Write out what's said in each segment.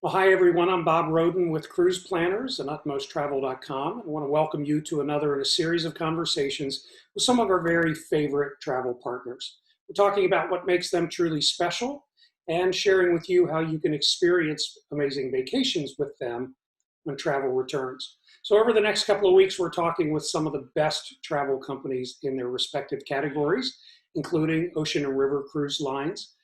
Well, hi everyone. I'm Bob Roden with Cruise Planners and UtmostTravel.com. I want to welcome you to another in a series of conversations with some of our very favorite travel partners. We're talking about what makes them truly special and sharing with you how you can experience amazing vacations with them when travel returns. So, over the next couple of weeks, we're talking with some of the best travel companies in their respective categories, including ocean and river cruise lines,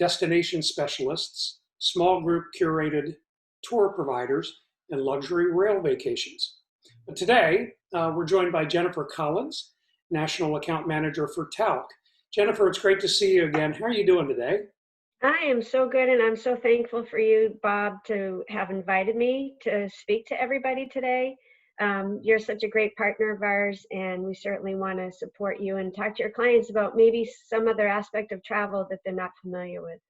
destination specialists, small group curated tour providers, and luxury rail vacations. But today, we're joined by Jennifer Collins, National Account Manager for Tauck. Jennifer, it's great to see you again. How are you doing today? I am so good, and I'm so thankful for you, Bob, to have invited me to speak to everybody today. You're such a great partner of ours, and we certainly want to support you and talk to your clients about maybe some other aspect of travel that they're not familiar with.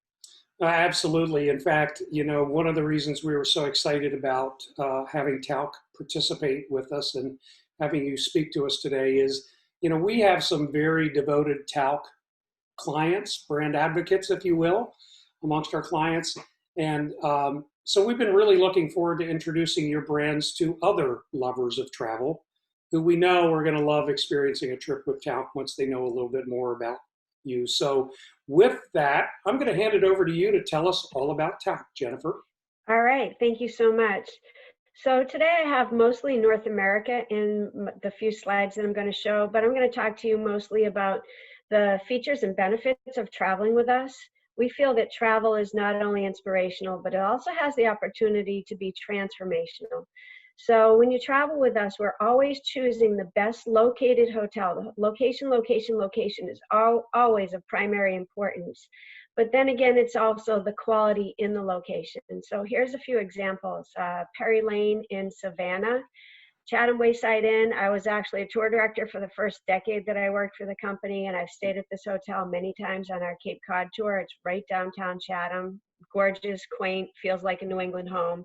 Absolutely. In fact, one of the reasons we were so excited about having Tauck participate with us and having you speak to us today is, we have some very devoted Tauck clients, brand advocates, if you will, amongst our clients. And so we've been really looking forward to introducing your brands to other lovers of travel who we know are going to love experiencing a trip with Tauck once they know a little bit more about you. So with that, I'm going to hand it over to you to tell us all about Tauck, Jennifer. All right, thank you so much. So today I have mostly North America in the few slides that I'm going to show, but I'm going to talk to you mostly about the features and benefits of traveling with us. We feel that travel is not only inspirational, but it also has the opportunity to be transformational. So when you travel with us, we're always choosing the best located hotel. The location is always of primary importance. But then again, it's also the quality in the location. And so here's a few examples. Perry Lane in Savannah, Chatham Wayside Inn. I was actually a tour director for the first decade that I worked for the company, and I've stayed at this hotel many times on our Cape Cod tour. It's right downtown Chatham, gorgeous, quaint, feels like a New England home.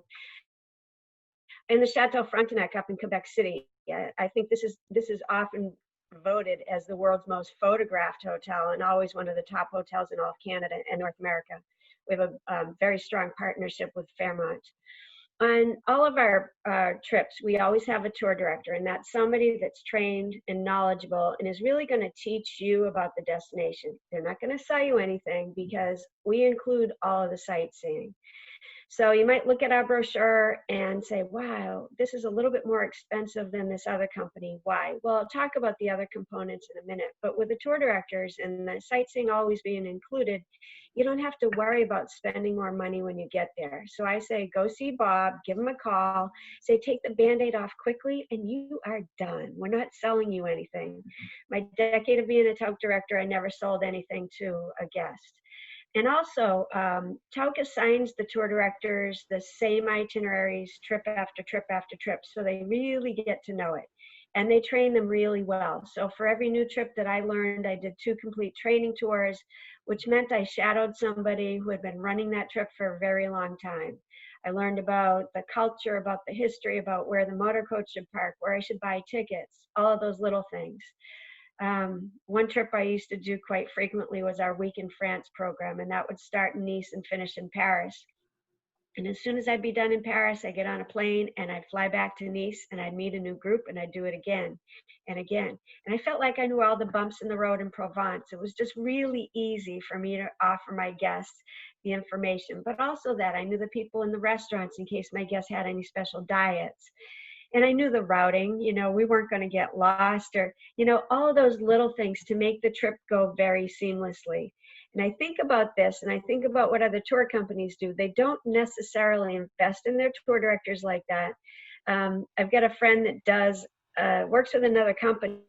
And the Chateau Frontenac up in Quebec City. Yeah, I think this is often voted as the world's most photographed hotel and always one of the top hotels in all of Canada and North America. We have a very strong partnership with Fairmont. On all of our trips, we always have a tour director, and that's somebody that's trained and knowledgeable and is really going to teach you about the destination. They're not going to sell you anything because we include all of the sightseeing. So you might look at our brochure and say, wow, this is a little bit more expensive than this other company. Why? Well, I'll talk about the other components in a minute. But with the tour directors and the sightseeing always being included, you don't have to worry about spending more money when you get there. So I say, go see Bob, give him a call, say, take the Band-Aid off quickly, and you are done. We're not selling you anything. My decade of being a Tauck director, I never sold anything to a guest. And also, Tauck assigns the tour directors the same itineraries trip after trip after trip, so they really get to know it. And they train them really well. So for every new trip that I learned, I did 2 complete training tours, which meant I shadowed somebody who had been running that trip for a very long time. I learned about the culture, about the history, about where the motor coach should park, where I should buy tickets, all of those little things. One trip I used to do quite frequently was our Week in France program, and that would start in Nice and finish in Paris. And as soon as I'd be done in Paris, I'd get on a plane and I'd fly back to Nice and I'd meet a new group and I'd do it again and again. And I felt like I knew all the bumps in the road in Provence. It was just really easy for me to offer my guests the information, but also that I knew the people in the restaurants in case my guests had any special diets. And I knew the routing, we weren't going to get lost or, all of those little things to make the trip go very seamlessly. And I think about this and I think about what other tour companies do. They don't necessarily invest in their tour directors like that. I've got a friend that does, works with another company,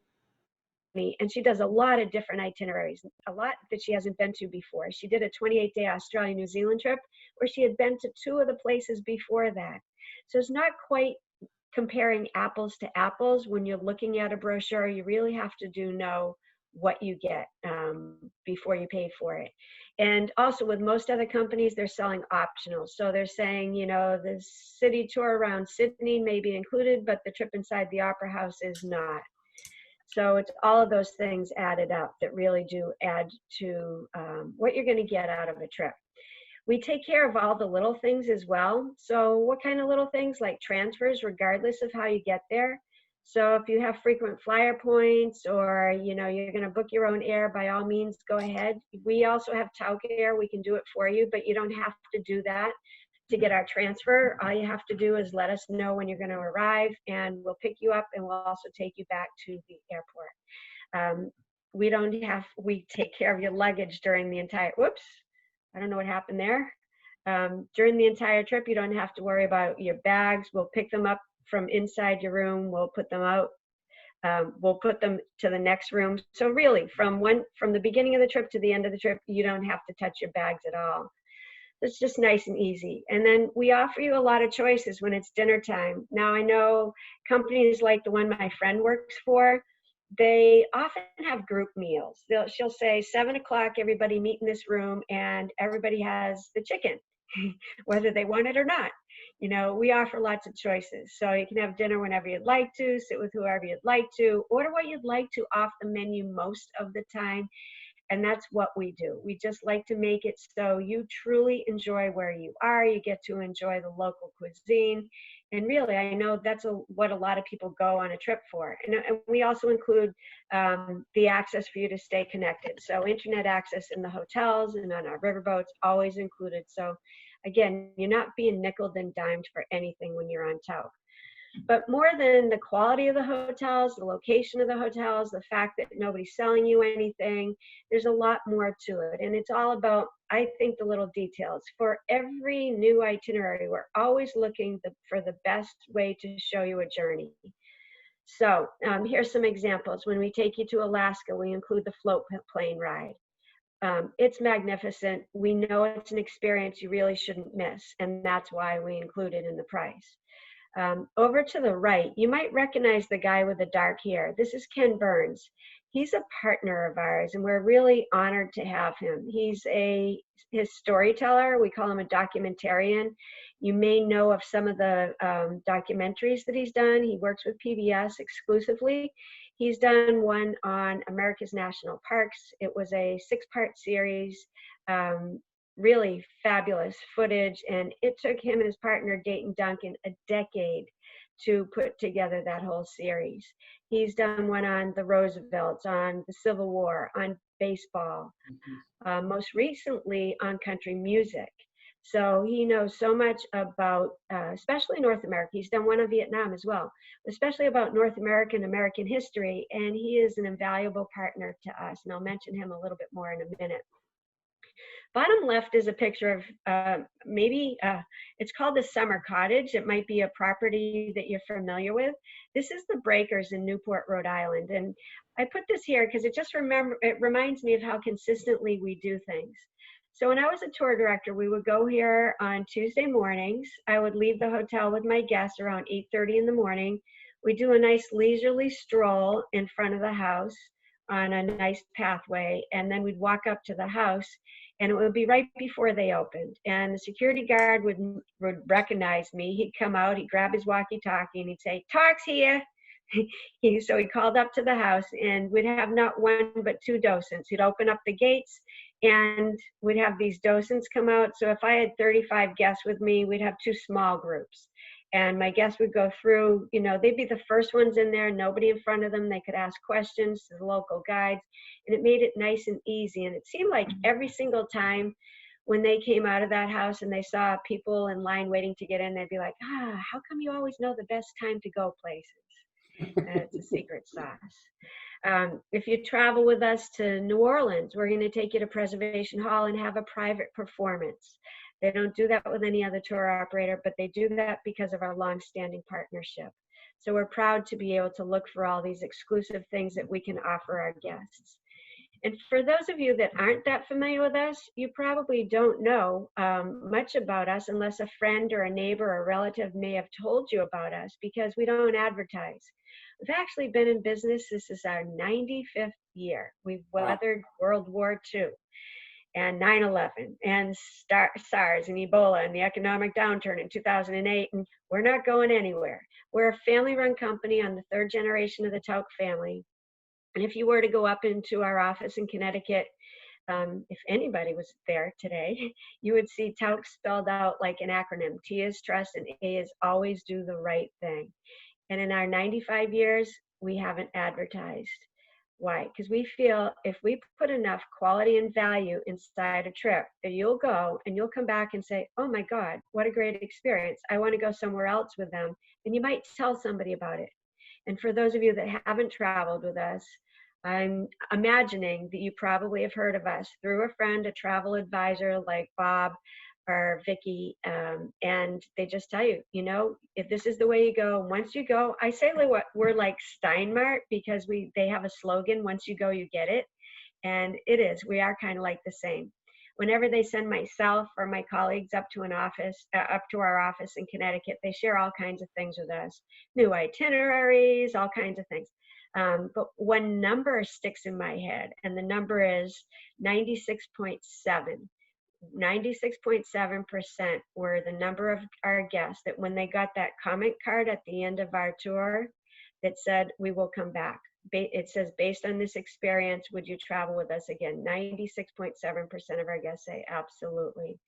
and she does a lot of different itineraries, a lot that she hasn't been to before. She did a 28-day Australia-New Zealand trip where she had been to 2 of the places before that. So it's not quite comparing apples to apples. When you're looking at a brochure, you really have to know what you get before you pay for it. And also with most other companies, they're selling optional. So they're saying, the city tour around Sydney may be included, but the trip inside the Opera House is not. So it's all of those things added up that really do add to what you're going to get out of a trip. We take care of all the little things as well. So what kind of little things? Like transfers, regardless of how you get there. So if you have frequent flyer points, or you're going to book your own air, by all means go ahead. We also have Tauck Air. We can do it for you, but you don't have to do that to get our transfer. All you have to do is let us know when you're going to arrive, and we'll pick you up, and we'll also take you back to the airport. We take care of your luggage during the entire, whoops, I don't know what happened there. During the entire trip, you don't have to worry about your bags. We'll pick them up from inside your room. We'll put them out. We'll put them to the next room. So really, from the beginning of the trip to the end of the trip, you don't have to touch your bags at all. It's just nice and easy. And then we offer you a lot of choices when it's dinner time. Now, I know companies like the one my friend works for, they often have group meals. She'll say 7 o'clock, everybody meet in this room, and everybody has the chicken, whether they want it or not. We offer lots of choices. So you can have dinner whenever you'd like to, sit with whoever you'd like to, order what you'd like to off the menu most of the time. And that's what we do. We just like to make it so you truly enjoy where you are. You get to enjoy the local cuisine. And really, I know that's what a lot of people go on a trip for. And we also include the access for you to stay connected. So internet access in the hotels and on our riverboats, always included. So again, you're not being nickeled and dimed for anything when you're on Tauck. But more than the quality of the hotels, the location of the hotels, the fact that nobody's selling you anything, there's a lot more to it. And it's all about, I think, the little details. For every new itinerary, we're always looking for the best way to show you a journey. So here's some examples. When we take you to Alaska, we include the float plane ride. It's magnificent. We know it's an experience you really shouldn't miss, and that's why we include it in the price. Over to the right, you might recognize the guy with the dark hair. This is Ken Burns. He's a partner of ours, and we're really honored to have him. He's his storyteller. We call him a documentarian. You may know of some of the documentaries that he's done. He works with PBS exclusively. He's done one on America's National Parks. It was a 6-part series. Really fabulous footage, and it took him and his partner Dayton Duncan a decade to put together that whole series. He's done one on the Roosevelts, on the Civil War, on baseball, most recently on country music. So he knows so much about, especially North America. He's done one on Vietnam as well, especially about North American history, and he is an invaluable partner to us, and I'll mention him a little bit more in a minute. Bottom left is a picture of it's called the Summer Cottage. It might be a property that you're familiar with. This is the Breakers in Newport, Rhode Island. And I put this here because it reminds me of how consistently we do things. So when I was a tour director, we would go here on Tuesday mornings. I would leave the hotel with my guests around 8:30 in the morning. We do a nice leisurely stroll in front of the house on a nice pathway, and then we'd walk up to the house, and it would be right before they opened. And the security guard would recognize me. He'd come out, he'd grab his walkie-talkie, and he'd say, "Tauck's here." So he called up to the house, and we'd have not one but 2 docents. He'd open up the gates, and we'd have these docents come out. So if I had 35 guests with me, we'd have 2 small groups. And my guests would go through, they'd be the first ones in there, nobody in front of them. They could ask questions to the local guides, and it made it nice and easy. And it seemed like every single time when they came out of that house and they saw people in line waiting to get in, they'd be like, how come you always know the best time to go places? It's a secret sauce. If you travel with us to New Orleans, we're going to take you to Preservation Hall and have a private performance. They don't do that with any other tour operator, but they do that because of our long-standing partnership. So we're proud to be able to look for all these exclusive things that we can offer our guests. And for those of you that aren't that familiar with us, you probably don't know much about us unless a friend or a neighbor or a relative may have told you about us, because we don't advertise. We've actually been in business. This is our 95th year. We've weathered World War II. And 9/11 and SARS and Ebola and the economic downturn in 2008, and we're not going anywhere. We're a family-run company on the 3rd generation of the Tauck family. And if you were to go up into our office in Connecticut, if anybody was there today, you would see Tauck spelled out like an acronym. T is trust and A is always do the right thing. And in our 95 years, we haven't advertised. Why? Because we feel if we put enough quality and value inside a trip, that you'll go and you'll come back and say, oh my God, what a great experience. I want to go somewhere else with them. And you might tell somebody about it. And for those of you that haven't traveled with us, I'm imagining that you probably have heard of us through a friend, a travel advisor like Bob or Vicky, and they just tell you, you know, if this is the way you go, once you go, I say like what we're like Steinmart because they have a slogan, once you go, you get it. And it is, we are kind of like the same. Whenever they send myself or my colleagues up to up to our office in Connecticut, they share all kinds of things with us, new itineraries, all kinds of things. But one number sticks in my head, and the number is 96.7. 96.7% were the number of our guests that when they got that comment card at the end of our tour that said, we will come back. It says, based on this experience, would you travel with us again? 96.7% of our guests say absolutely.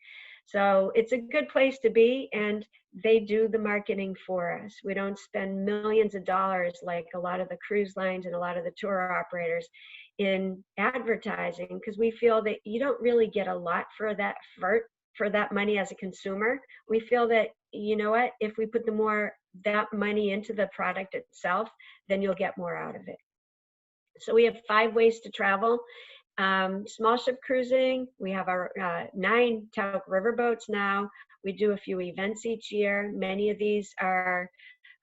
So it's a good place to be, and they do the marketing for us. We don't spend millions of dollars like a lot of the cruise lines and a lot of the tour operators in advertising, because we feel that you don't really get a lot for that money as a consumer. We feel that, you know what, if we put that money into the product itself, then you'll get more out of it. So we have 5 ways to travel. Small ship cruising, we have our 9 Tauck riverboats now. We do a few events each year. Many of these are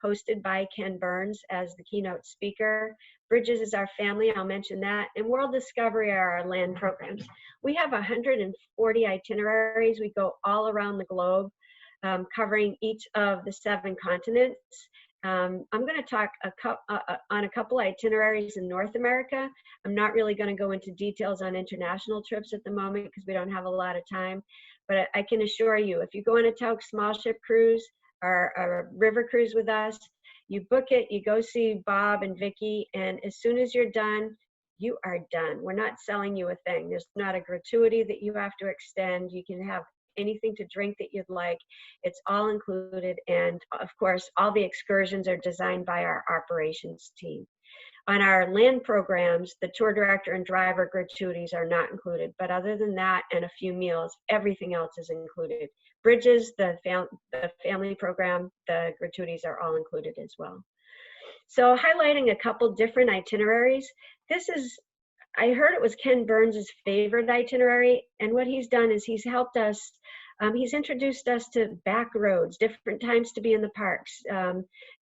hosted by Ken Burns as the keynote speaker. Bridges is our family, I'll mention that. And World Discovery are our land programs. We have 140 itineraries. We go all around the globe, covering each of the 7 continents. I'm going to talk on a couple itineraries in North America. I'm not really going to go into details on international trips at the moment because we don't have a lot of time. But I can assure you, if you go on a Tauck small ship cruise or a river cruise with us, you book it, you go see Bob and Vicky, and as soon as you're done, you are done. We're not selling you a thing. There's not a gratuity that you have to extend. You can have anything to drink that you'd like. It's all included. And of course, all the excursions are designed by our operations team. On our land programs, the tour director and driver gratuities are not included. But other than that and a few meals, everything else is included. Bridges, the family program, the gratuities are all included as well. So highlighting a couple different itineraries. I heard it was Ken Burns' favorite itinerary, and what he's done is he's helped us, he's introduced us to back roads, different times to be in the parks,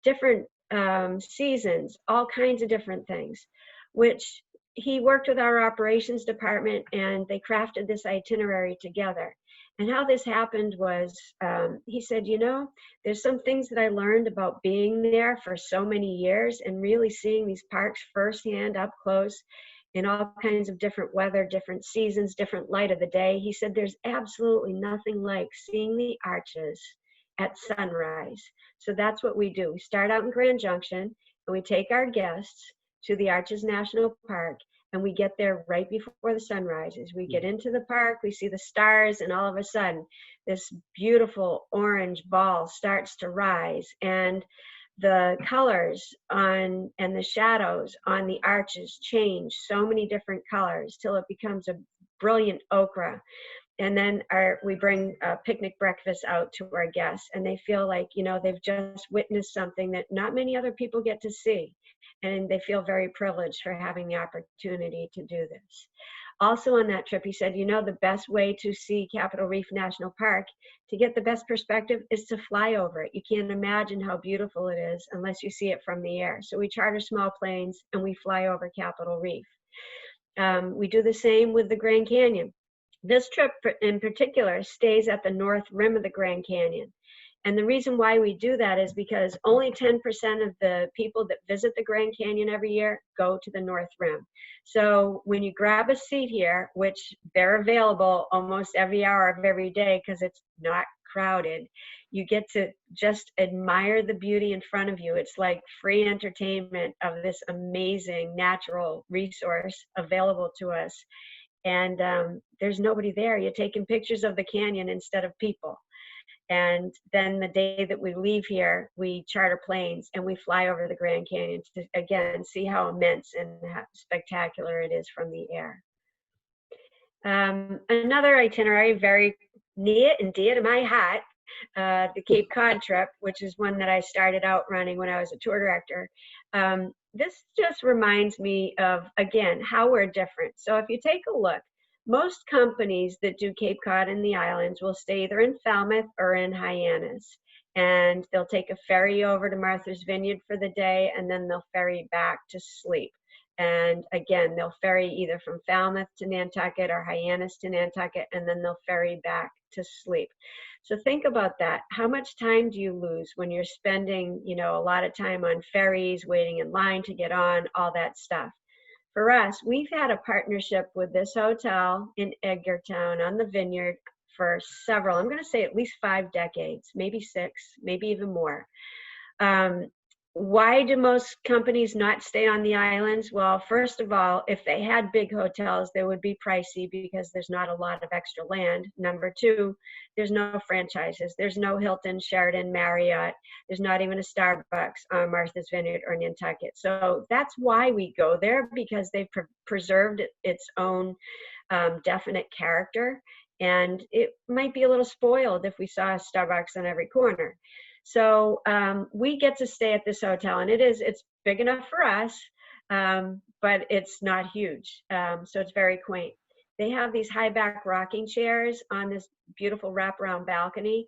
different seasons, all kinds of different things, which he worked with our operations department, and they crafted this itinerary together. And how this happened was, he said, you know, there's some things that I learned about being there for so many years and really seeing these parks firsthand up close in all kinds of different weather, different seasons, different light of the day. He said there's absolutely nothing like seeing the arches at sunrise. So that's what we do. We start out in Grand Junction and we take our guests to the Arches National Park, and we get there right before the sun rises. We get into the park, we see the stars, and all of a sudden this beautiful orange ball starts to rise, and the colors and the shadows on the arches change so many different colors till it becomes a brilliant ochre. And then we bring a picnic breakfast out to our guests, and they feel like, you know, they've just witnessed something that not many other people get to see. And they feel very privileged for having the opportunity to do this. Also on that trip, he said, you know, the best way to see Capitol Reef National Park, to get the best perspective, is to fly over it. You can't imagine how beautiful it is unless you see it from the air. So we charter small planes and we fly over Capitol Reef. We do the same with the Grand Canyon. This trip in particular stays at the north rim of the Grand Canyon. And the reason why we do that is because only 10% of the people that visit the Grand Canyon every year go to the North Rim. So when you grab a seat here, which they're available almost every hour of every day because it's not crowded, you get to just admire the beauty in front of you. It's like free entertainment of this amazing natural resource available to us. and there's nobody there. You're taking pictures of the canyon instead of people. And then the day that we leave here, we charter planes and we fly over the Grand Canyon to, again, see how immense and how spectacular it is from the air. Another itinerary very near and dear to my heart, the Cape Cod trip, which is one that I started out running when I was a tour director. This just reminds me of, again, how we're different. So if you take a look, most companies that do Cape Cod and the islands will stay either in Falmouth or in Hyannis. And they'll take a ferry over to Martha's Vineyard for the day, and then they'll ferry back to sleep. And again, they'll ferry either from Falmouth to Nantucket or Hyannis to Nantucket, and then they'll ferry back to sleep. So think about that. How much time do you lose when you're spending, you know, a lot of time on ferries, waiting in line to get on, all that stuff? For us, we've had a partnership with this hotel in Edgartown on the Vineyard for several, I'm going to say at least 5 decades, maybe 6, maybe even more. Why do most companies not stay on the islands? Well, first of all, if they had big hotels, they would be pricey because there's not a lot of extra land. Number 2, there's no franchises. There's no Hilton, Sheraton, Marriott. There's not even a Starbucks on Martha's Vineyard or Nantucket. So that's why we go there, because they've preserved its own definite character. And it might be a little spoiled if we saw a Starbucks on every corner. So we get to stay at this hotel, and it's big enough for us, but it's not huge. So it's very quaint. They have these high back rocking chairs on this beautiful wraparound balcony.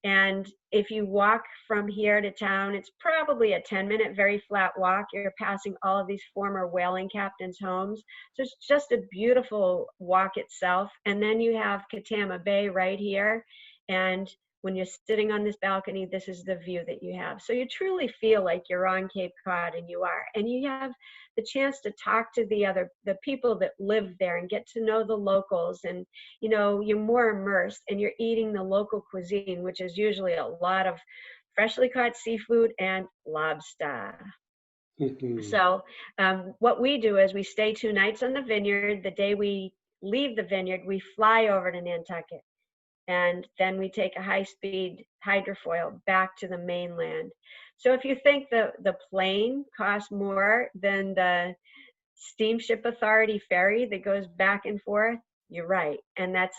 And if you walk from here to town, it's probably a 10-minute, very flat walk. You're passing all of these former whaling captains' homes. So it's just a beautiful walk itself. And then you have Katama Bay right here. And when you're sitting on this balcony, this is the view that you have. So you truly feel like you're on Cape Cod, and you are. And you have the chance to talk to the people that live there and get to know the locals. And, you know, you're more immersed and you're eating the local cuisine, which is usually a lot of freshly caught seafood and lobster. So what we do is we stay 2 nights on the Vineyard. The day we leave the Vineyard, we fly over to Nantucket. And then we take a high-speed hydrofoil back to the mainland. So if you think the plane costs more than the Steamship Authority ferry that goes back and forth, you're right. And that's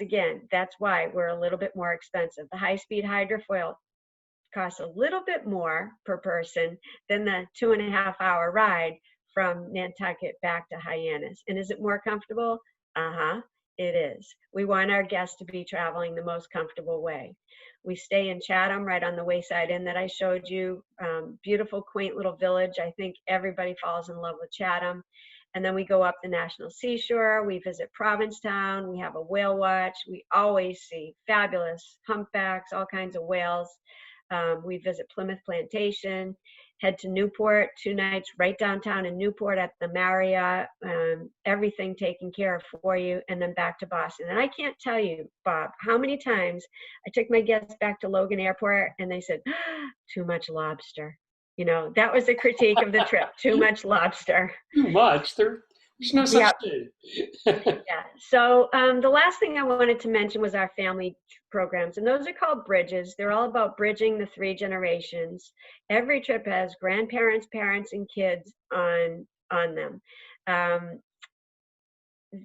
why we're a little bit more expensive. The high-speed hydrofoil costs a little bit more per person than the 2.5-hour ride from Nantucket back to Hyannis. And is it more comfortable? Uh-huh. It is. We want our guests to be traveling the most comfortable way. We stay in Chatham, right on the Wayside Inn that I showed you. Beautiful, quaint little village. I think everybody falls in love with Chatham. And then we go up the National Seashore. We visit Provincetown. We have a whale watch. We always see fabulous humpbacks, all kinds of whales. We visit Plymouth Plantation. Head to Newport, 2 nights right downtown in Newport at the Marriott, everything taken care of for you, and then back to Boston. And I can't tell you, Bob, how many times I took my guests back to Logan Airport and they said, too much lobster. You know, that was a critique of the trip, too much lobster. Too much? There's no such thing. Yeah. So the last thing I wanted to mention was our family programs, and those are called bridges. They're all about bridging the 3 generations. Every trip has grandparents, parents, and kids on them.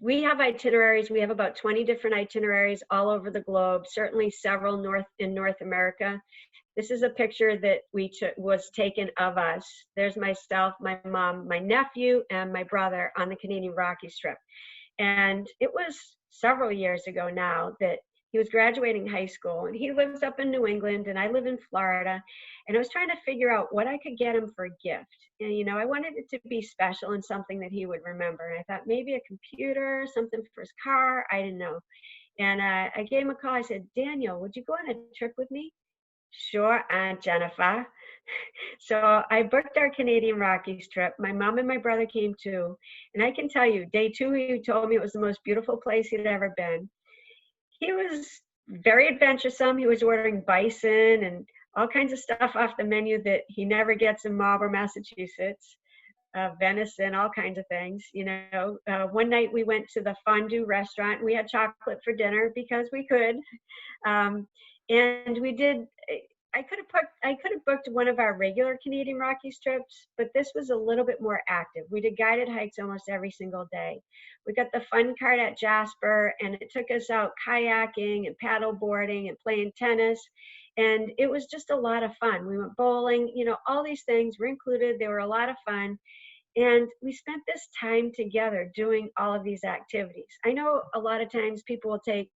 We have itineraries. We have about 20 different itineraries all over the globe, certainly several in North America. This is a picture that was taken of us. There's myself, my mom, my nephew, and my brother on the Canadian Rockies trip. And it was several years ago now that he was graduating high school, and he lives up in New England and I live in Florida. And I was trying to figure out what I could get him for a gift. And, you know, I wanted it to be special and something that he would remember. And I thought maybe a computer, something for his car. I didn't know. And I gave him a call. I said, Daniel, would you go on a trip with me? Sure, Aunt Jennifer. So I booked our Canadian Rockies trip. My mom and my brother came too. And I can tell you, day 2, he told me it was the most beautiful place he'd ever been. He was very adventuresome. He was ordering bison and all kinds of stuff off the menu that he never gets in Marlborough, Massachusetts. venison, all kinds of things. One night we went to the fondue restaurant and we had chocolate for dinner because we could. Um, and we did. I could have booked one of our regular Canadian Rockies trips, but this was a little bit more active. We did guided hikes almost every single day. We got the fun cart at Jasper, and it took us out kayaking and paddle boarding and playing tennis. And it was just a lot of fun. We went bowling, all these things were included. They were a lot of fun. And we spent this time together doing all of these activities. I know a lot of times people will take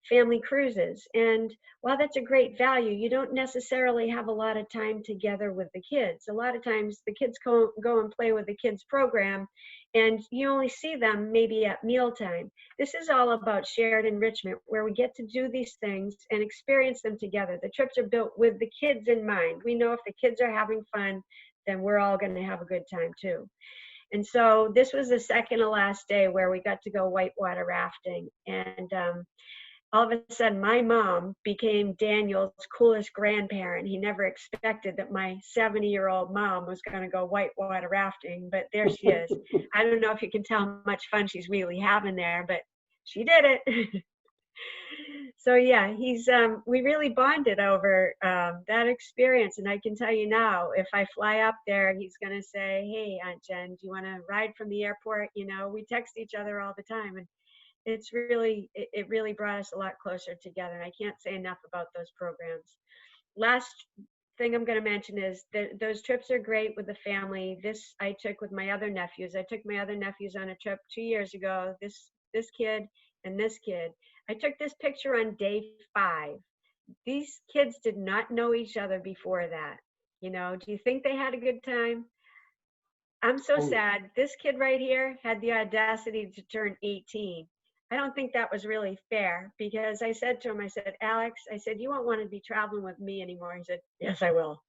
family cruises, and while that's a great value, you don't necessarily have a lot of time together with the kids. A lot of times the kids go and play with the kids program, and you only see them maybe at mealtime. This is all about shared enrichment, where we get to do these things and experience them together. The trips are built with the kids in mind. We know if the kids are having fun, then we're all going to have a good time too. And so this was the second to last day where we got to go whitewater rafting. And all of a sudden, my mom became Daniel's coolest grandparent. He never expected that my 70-year-old mom was going to go whitewater rafting, but there she is. I don't know if you can tell how much fun she's really having there, but she did it. So yeah, we really bonded over that experience. And I can tell you now, if I fly up there, he's going to say, "Hey, Aunt Jen, do you want to ride from the airport?" We text each other all the time. And it really brought us a lot closer together. I can't say enough about those programs. Last thing I'm going to mention is that those trips are great with the family. This I took with my other nephews. I took my other nephews on a trip 2 years ago. This kid and this kid. I took this picture on day 5. These kids did not know each other before that. Do you think they had a good time? I'm so sad. This kid right here had the audacity to turn 18. I don't think that was really fair, because I said to him, I said, "Alex," I said, "you won't want to be traveling with me anymore." He said, "Yes, I will."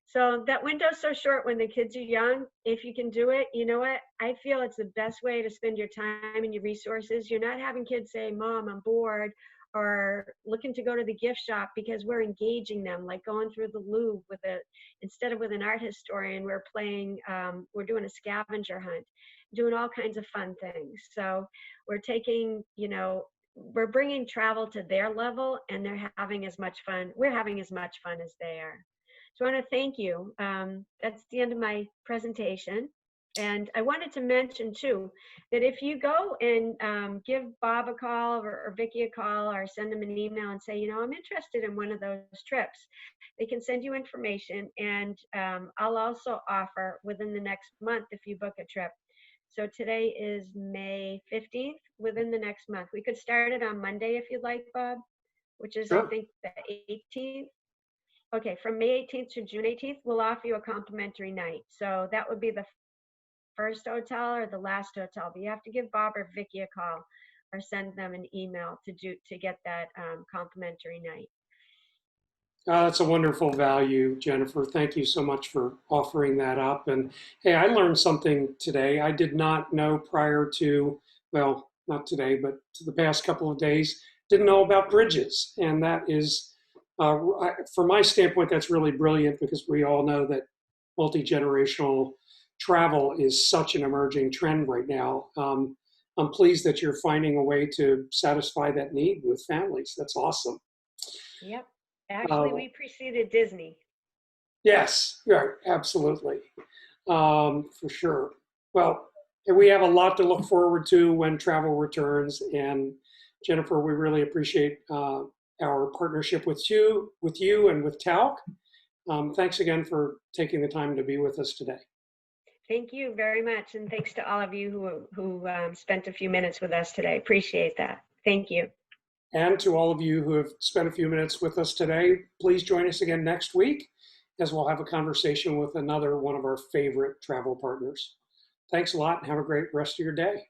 So that window's so short when the kids are young. If you can do it, you know what? I feel it's the best way to spend your time and your resources. You're not having kids say, "Mom, I'm bored," or looking to go to the gift shop, because we're engaging them, like going through the Louvre instead of with an art historian, we're doing a scavenger hunt, doing all kinds of fun things. So we're bringing travel to their level, and they're having as much fun. We're having as much fun as they are. So I want to thank you. That's the end of my presentation. And I wanted to mention too, that if you go and give Bob a call or Vicki a call, or send them an email and say, "I'm interested in one of those trips," they can send you information. And I'll also offer within the next month, if you book a trip. So today is May 15th. Within the next month, we could start it on Monday if you'd like, Bob, which is, Sure. I think, the 18th. Okay, from May 18th to June 18th, we'll offer you a complimentary night. So that would be the first hotel or the last hotel. But you have to give Bob or Vicki a call or send them an email to get that complimentary night. That's a wonderful value, Jennifer. Thank you so much for offering that up. And hey, I learned something today. I did not know prior to, well, not today, but to the past couple of days, didn't know about bridges. And that is, from my standpoint, that's really brilliant, because we all know that multi-generational travel is such an emerging trend right now. I'm pleased that you're finding a way to satisfy that need with families. That's awesome. Yep. Actually, we preceded Disney. Yes, right, absolutely, for sure. Well, we have a lot to look forward to when travel returns, and Jennifer, we really appreciate our partnership with you and with Tauck. Thanks again for taking the time to be with us today. Thank you very much, and thanks to all of you who spent a few minutes with us today. Appreciate that. Thank you. And to all of you who have spent a few minutes with us today, please join us again next week, as we'll have a conversation with another one of our favorite travel partners. Thanks a lot, and have a great rest of your day.